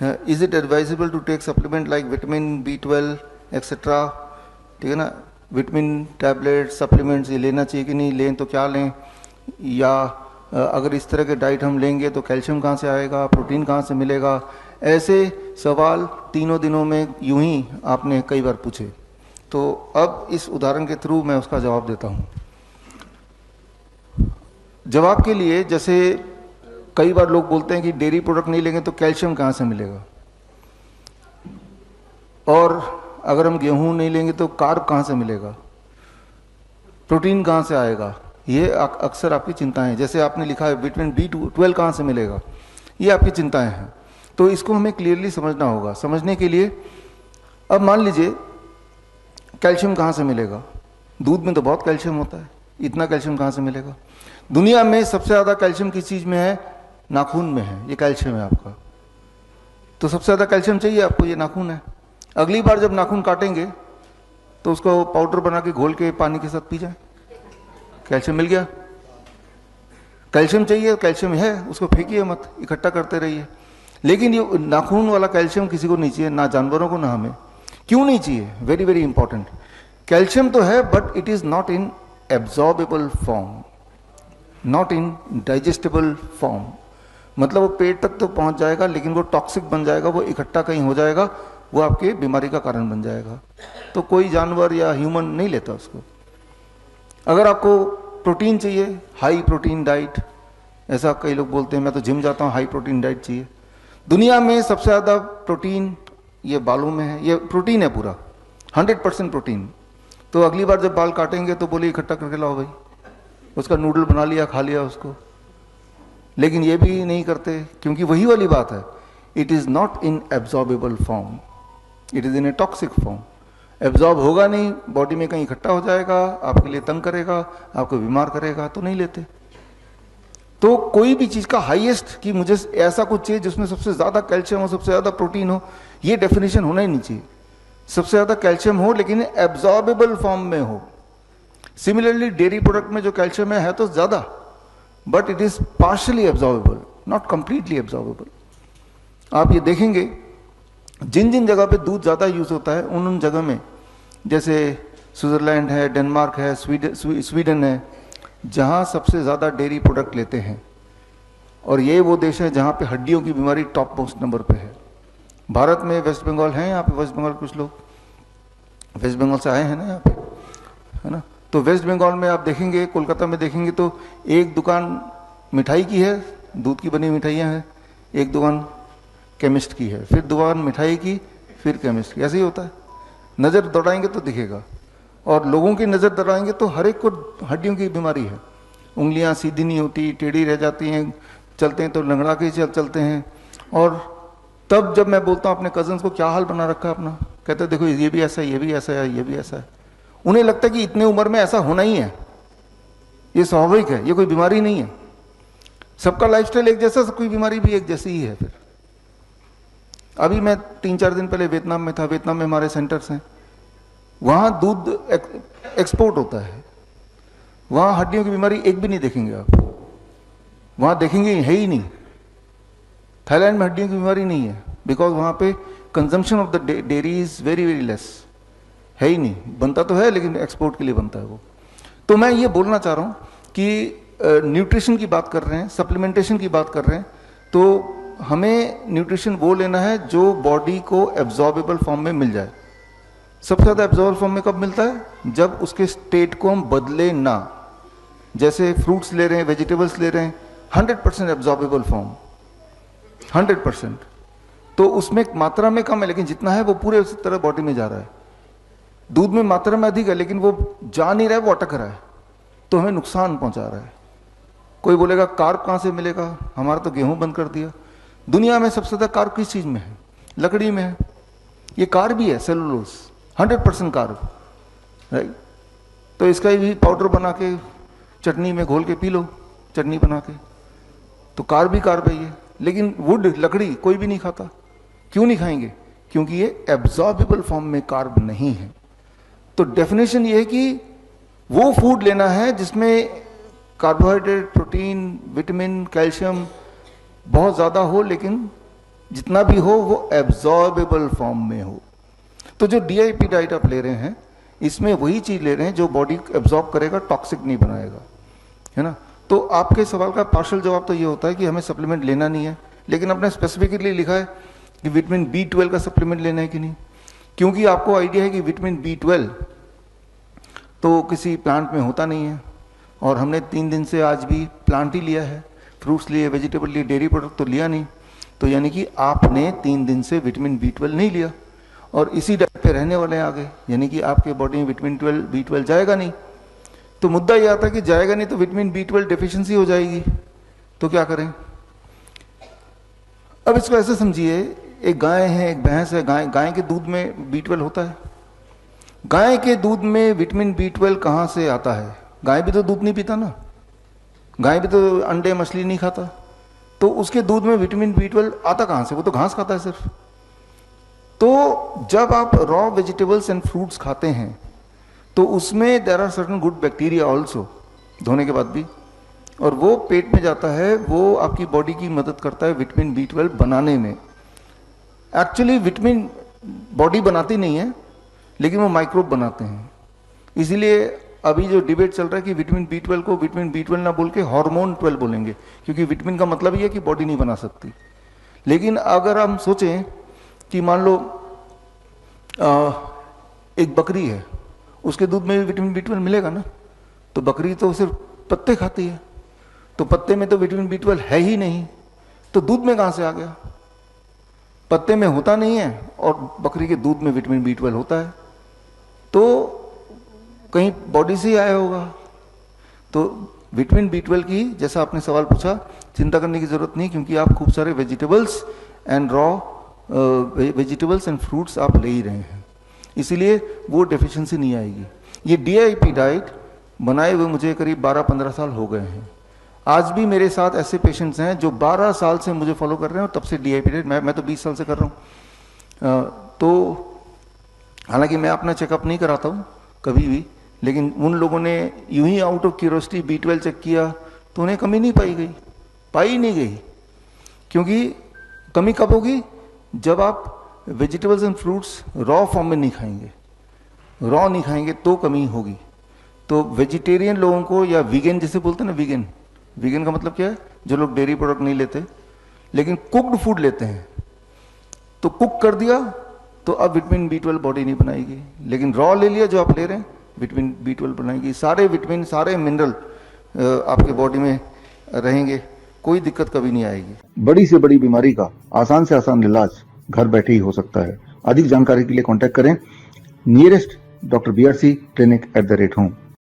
Is it advisable to take supplement like vitamin B12 etcetera, ठीक है ना, vitamin tablet supplements ये लेना चाहिए कि नहीं, लें तो क्या लें, या अगर इस तरह के डाइट हम लेंगे तो कैल्शियम कहाँ से आएगा, प्रोटीन कहाँ से मिलेगा। ऐसे सवाल तीनों दिनों में यूं ही आपने कई बार पूछे, तो अब इस उदाहरण के थ्रू मैं उसका जवाब देता हूँ। जवाब के लिए, जैसे कई बार लोग बोलते हैं कि डेयरी प्रोडक्ट नहीं लेंगे तो कैल्शियम कहाँ से मिलेगा, और अगर हम गेहूं नहीं लेंगे तो कार्ब कहाँ से मिलेगा, प्रोटीन कहाँ से आएगा, ये अक्सर आपकी चिंताएं हैं। जैसे आपने लिखा है विटामिन B12 कहाँ से मिलेगा, ये आपकी चिंताएं हैं। तो इसको हमें क्लियरली समझना होगा। समझने के लिए अब मान लीजिए कैल्शियम कहाँ से मिलेगा, दूध में तो बहुत कैल्शियम होता है, इतना कैल्शियम कहाँ से मिलेगा। दुनिया में सबसे ज़्यादा कैल्शियम किस चीज़ में है, नाखून में है, ये कैल्शियम है आपका। तो सबसे ज़्यादा कैल्शियम चाहिए आपको, ये नाखून है। अगली बार जब नाखून काटेंगे तो उसको पाउडर बना के घोल के पानी के साथ पी जाए, कैल्शियम मिल गया। कैल्शियम चाहिए, कैल्शियम है, उसको फेंकिए मत, इकट्ठा करते रहिए। लेकिन ये नाखून वाला कैल्शियम किसी को नहीं चाहिए, ना जानवरों को ना हमें। क्यों नहीं चाहिए, वेरी वेरी इंपॉर्टेंट। कैल्शियम तो है but it is not in absorbable form, not in digestible form. मतलब वो पेट तक तो पहुंच जाएगा लेकिन वो टॉक्सिक बन जाएगा, वो इकट्ठा कहीं हो जाएगा, वो आपके बीमारी का कारण बन जाएगा। तो कोई जानवर या ह्यूमन नहीं लेता उसको। अगर आपको प्रोटीन चाहिए, हाई प्रोटीन डाइट, ऐसा कई लोग बोलते हैं मैं तो जिम जाता हूँ, हाई प्रोटीन डाइट चाहिए। दुनिया में सबसे ज़्यादा प्रोटीन ये बालों में है, ये प्रोटीन है पूरा 100% प्रोटीन। तो अगली बार जब बाल काटेंगे तो बोले इकट्ठा करके लाओ भाई, उसका नूडल बना लिया, खा लिया उसको। लेकिन ये भी नहीं करते क्योंकि वही वाली बात है, it is not in absorbable form, it is in a toxic form. Absorb होगा नहीं, बॉडी में कहीं इकट्ठा हो जाएगा, आपके लिए तंग करेगा, आपको बीमार करेगा, तो नहीं लेते। तो कोई भी चीज़ का हाईएस्ट कि मुझे ऐसा कुछ चाहिए जिसमें सबसे ज़्यादा कैल्शियम हो, सबसे ज़्यादा प्रोटीन हो, ये डेफिनेशन होना ही नहीं चाहिए। सबसे ज़्यादा कैल्शियम हो लेकिन एब्जॉर्बेबल फॉर्म में हो। सिमिलरली डेयरी प्रोडक्ट में जो कैल्शियम है तो ज़्यादा, but it is partially absorbable, not completely absorbable. आप ये देखेंगे जिन जिन जगह पे दूध ज़्यादा यूज़ होता है उन उन जगह में, जैसे स्विट्ज़रलैंड है, डेनमार्क है, स्वीडन है, जहाँ सबसे ज़्यादा डेयरी प्रोडक्ट लेते हैं। और ये वो देश है जहाँ पे हड्डियों की बीमारी टॉप मोस्ट नंबर पे है। भारत में वेस्ट बंगाल है, यहाँ पे वेस्ट बंगाल कुछ लोग वेस्ट बंगाल से आए हैं ना यहाँ पे, है ना। तो वेस्ट बंगाल में आप देखेंगे, कोलकाता में देखेंगे तो एक दुकान मिठाई की है, दूध की बनी मिठाइयाँ हैं, एक दुकान केमिस्ट की है, फिर दुकान मिठाई की, फिर केमिस्ट की। ऐसे ही होता है, नज़र दौड़ाएंगे तो दिखेगा। और लोगों की नज़र दौड़ाएंगे तो हर एक को हड्डियों की बीमारी है, उंगलियां सीधी नहीं होती, टेढ़ी रह जाती हैं, चलते हैं तो लंगड़ा के चलते हैं। और तब जब मैं बोलता हूँ अपने कजन्स को क्या हाल बना रखा है अपना, कहते हैं देखो ये भी ऐसा है, ये भी ऐसा है, ये भी ऐसा है। उन्हें लगता है कि इतने उम्र में ऐसा होना ही है, ये स्वाभाविक है, ये कोई बीमारी नहीं है। सबका लाइफस्टाइल एक जैसा, सबकी बीमारी भी एक जैसी ही है। फिर अभी मैं 3-4 दिन पहले वियतनाम में था, वियतनाम में हमारे सेंटर्स हैं, वहाँ दूध एक्सपोर्ट होता है, वहाँ हड्डियों की बीमारी एक भी नहीं देखेंगे आप, वहाँ देखेंगे है ही नहीं। थाईलैंड में हड्डियों की बीमारी नहीं है, बिकॉज वहाँ पे consumption of the dairy is very very less, है ही नहीं। बनता तो है लेकिन एक्सपोर्ट के लिए बनता है वो। तो मैं ये बोलना चाह रहा हूँ कि न्यूट्रिशन की बात कर रहे हैं, सप्लीमेंटेशन की बात कर रहे हैं, तो हमें न्यूट्रिशन वो लेना है जो बॉडी को एब्जॉर्बेबल फॉर्म में मिल जाए। सबसे ज़्यादा एब्जॉर्ब फॉर्म में कब मिलता है, जब उसके स्टेट को हम बदले ना। जैसे फ्रूट्स ले रहे हैं, वेजिटेबल्स ले रहे हैं, 100% एब्जॉर्बेबल फॉर्म, 100%। तो उसमें मात्रा में कम है लेकिन जितना है वो पूरे उसी तरह बॉडी में जा रहा है। दूध में मात्रा में अधिक है लेकिन वो जा नहीं रहा है, वो अटक रहा है, तो हमें नुकसान पहुंचा रहा है। कोई बोलेगा कार्ब कहाँ से मिलेगा, हमारा तो गेहूं बंद कर दिया। दुनिया में सबसे ज़्यादा कार्ब किस चीज़ में है, लकड़ी में है। ये कार्ब भी है, सेलुलोज, 100% कार्ब, राइट। तो इसका भी पाउडर बना के चटनी में घोल के पी लो, चटनी बना के, तो कार्ब ही कार्ब है ये। लेकिन वुड, लकड़ी कोई भी नहीं खाता। क्यों नहीं खाएंगे, क्योंकि ये एब्जॉर्बेबल फॉर्म में कार्ब नहीं है। तो डेफिनेशन ये है कि वो फूड लेना है जिसमें कार्बोहाइड्रेट, प्रोटीन, विटामिन, कैल्शियम बहुत ज़्यादा हो लेकिन जितना भी हो वो एब्जॉर्बेबल फॉर्म में हो। तो जो DIP डाइट आप ले रहे हैं इसमें वही चीज ले रहे हैं जो बॉडी एब्जॉर्ब करेगा, टॉक्सिक नहीं बनाएगा, है ना। तो आपके सवाल का पार्शियल जवाब तो ये होता है कि हमें सप्लीमेंट लेना नहीं है, लेकिन आपने स्पेसिफिकली लिखा है कि विटामिन B12 का सप्लीमेंट लेना है कि नहीं, क्योंकि आपको आइडिया है कि विटामिन B12 तो किसी प्लांट में होता नहीं है, और हमने 3 दिन से आज भी प्लांट ही लिया है, फ्रूट्स लिए, वेजिटेबल लिए, डेयरी प्रोडक्ट तो लिया नहीं। तो यानी कि आपने 3 दिन से विटामिन B12 नहीं लिया और इसी डाइट पे रहने वाले हैं आगे, यानी कि आपके बॉडी में विटामिन B12 जाएगा नहीं। तो मुद्दा ये आता है कि जाएगा नहीं तो विटामिन B12 डेफिशिएंसी हो जाएगी, तो क्या करें। अब इसको ऐसे समझिए, एक गाय है, एक भैंस है, गाय के दूध में B12 होता है। गाय के दूध में विटामिन B12 कहाँ से आता है? गाय भी तो दूध नहीं पीता ना, गाय भी तो अंडे मछली नहीं खाता, तो उसके दूध में विटामिन B12 आता कहाँ से? वो तो घास खाता है सिर्फ। तो जब आप रॉ वेजिटेबल्स एंड फ्रूट्स खाते हैं तो उसमें there are certain good bacteria also, धोने के बाद भी, और वो पेट में जाता है, वो आपकी बॉडी की मदद करता है विटामिन B12 बनाने में। एक्चुअली विटामिन बॉडी बनाती नहीं है, लेकिन वो माइक्रोब बनाते हैं। इसीलिए अभी जो डिबेट चल रहा है कि विटामिन B12 को विटामिन B12 ना बोल के हार्मोन 12 बोलेंगे, क्योंकि विटामिन का मतलब ये है कि बॉडी नहीं बना सकती। लेकिन अगर हम सोचें कि मान लो एक बकरी है, उसके दूध में भी विटामिन B12 मिलेगा ना, तो बकरी तो सिर्फ पत्ते खाती है, तो पत्ते में तो विटामिन B12 है ही नहीं, तो दूध में कहाँ से आ गया? पत्ते में होता नहीं है और बकरी के दूध में विटामिन B12 होता है, तो कहीं बॉडी से ही आया होगा। तो विटामिन B12 की, जैसा आपने सवाल पूछा, चिंता करने की जरूरत नहीं, क्योंकि आप खूब सारे वेजिटेबल्स एंड फ्रूट्स आप ले ही रहे हैं, इसीलिए वो डेफिशिएंसी नहीं आएगी। ये DIP डाइट बनाए हुए मुझे करीब 12-15 साल हो गए हैं। आज भी मेरे साथ ऐसे पेशेंट्स हैं जो 12 साल से मुझे फॉलो कर रहे हैं, और तब से DIP डाइट मैं तो 20 साल से कर रहा हूँ। तो हालांकि मैं अपना चेकअप नहीं कराता हूँ कभी भी, लेकिन उन लोगों ने यूं ही out of curiosity B12 check किया तो उन्हें कमी नहीं पाई नहीं गई। क्योंकि कमी कब होगी? जब आप vegetables and fruits raw form में नहीं खाएंगे तो कमी होगी। तो वेजिटेरियन लोगों को, या वीगन जिसे बोलते हैं ना, वीगन का मतलब क्या है? जो लोग डेयरी प्रोडक्ट नहीं लेते लेकिन कुक्ड फूड लेते हैं, तो कुक कर दिया तो अब विटामिन B12 बॉडी नहीं बनाएगी, लेकिन रॉ ले लिया जो आप ले रहे हैं, विटामिन B12 बनाएगी। सारे विटामिन, सारे मिनरल आपके बॉडी में रहेंगे, कोई दिक्कत कभी नहीं आएगी। बड़ी से बड़ी बीमारी का आसान से आसान इलाज घर बैठे ही हो सकता है। अधिक जानकारी के लिए कांटेक्ट करें nearest Dr. BRC clinic @ home।